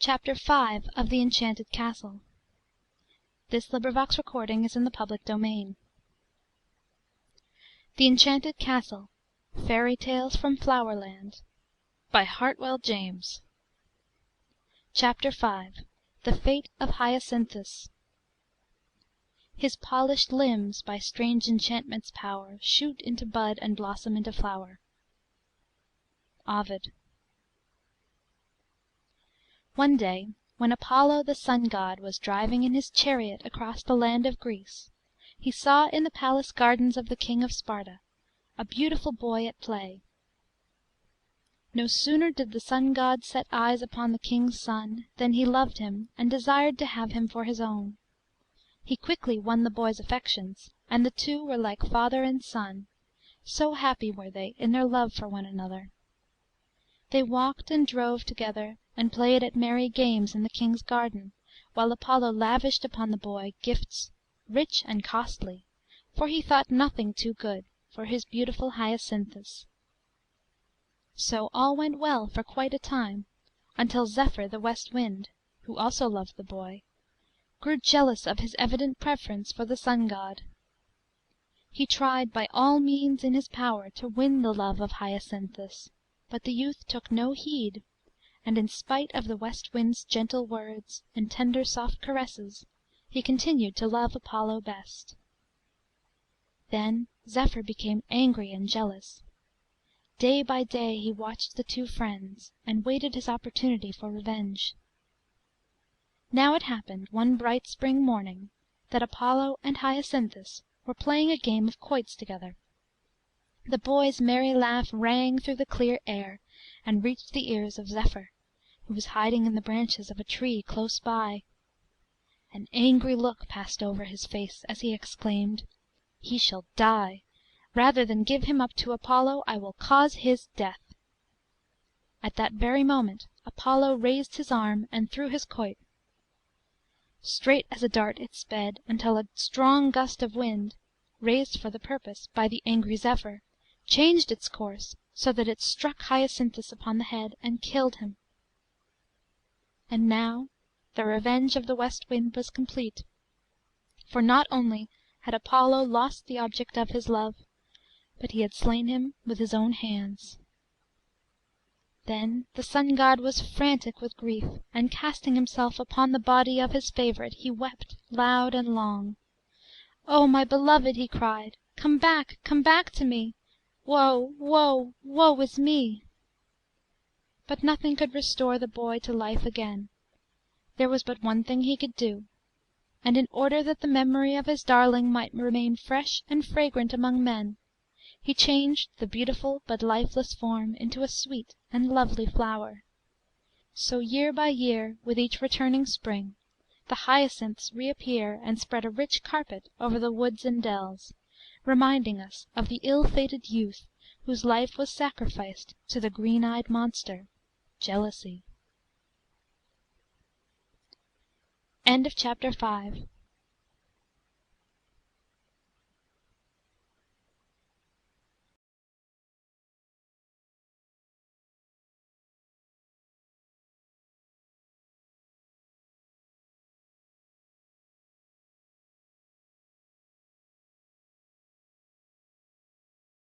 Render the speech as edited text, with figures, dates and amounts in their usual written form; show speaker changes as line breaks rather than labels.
Chapter 5 of the Enchanted Castle. The Enchanted Castle. Fairy Tales from Flowerland. By Hartwell James. Chapter 5. The Fate of Hyacinthus. His polished limbs, by strange enchantment's power, shoot into bud and blossom into flower. Ovid. One day, when Apollo the sun god was driving in his chariot across the land of Greece, he saw in the palace gardens of the king of Sparta a beautiful boy at play. No sooner did the sun god set eyes upon the king's son than he loved him, and desired to have him for his own. He quickly won the boy's affections, and the two were like father and son, so happy were they in their love for one another. They walked and drove together, and played at merry games in the king's garden, while Apollo lavished upon the boy gifts rich and costly, for he thought nothing too good for his beautiful Hyacinthus. So all went well for quite a time, until Zephyr the West Wind, who also loved the boy, grew jealous of his evident preference for the sun god. He tried by all means in his power to win the love of Hyacinthus, but the youth took no heed, and in spite of the West Wind's gentle words and tender soft caresses, he continued to love Apollo best. Then Zephyr became angry and jealous. Day by day he watched the two friends, and waited his opportunity for revenge. Now it happened, one bright spring morning, that Apollo and Hyacinthus were playing a game of quoits together. The boy's merry laugh rang through the clear air, and reached the ears of Zephyr, who was hiding in the branches of a tree close by. An angry look passed over his face as he exclaimed, "He shall die! Rather than give him up to Apollo, I will cause his death." At that very moment Apollo raised his arm and threw his quoit. Straight as a dart it sped, until a strong gust of wind, raised for the purpose by the angry Zephyr, changed its course, so that it struck Hyacinthus upon the head and killed him. And now the revenge of the West Wind was complete, for not only had Apollo lost the object of his love, but he had slain him with his own hands. Then the sun god was frantic with grief, and casting himself upon the body of his favourite, he wept loud and long. "O my beloved!" he cried, come back to me! Woe, woe, woe is me!" But nothing could restore the boy to life again. There was but one thing he could do, and in order that the memory of his darling might remain fresh and fragrant among men, he changed the beautiful but lifeless form into a sweet and lovely flower. So year by year, with each returning spring, the hyacinths reappear and spread a rich carpet over the woods and dells, reminding us of the ill-fated youth whose life was sacrificed to the green-eyed monster, Jealousy. Chapter 6.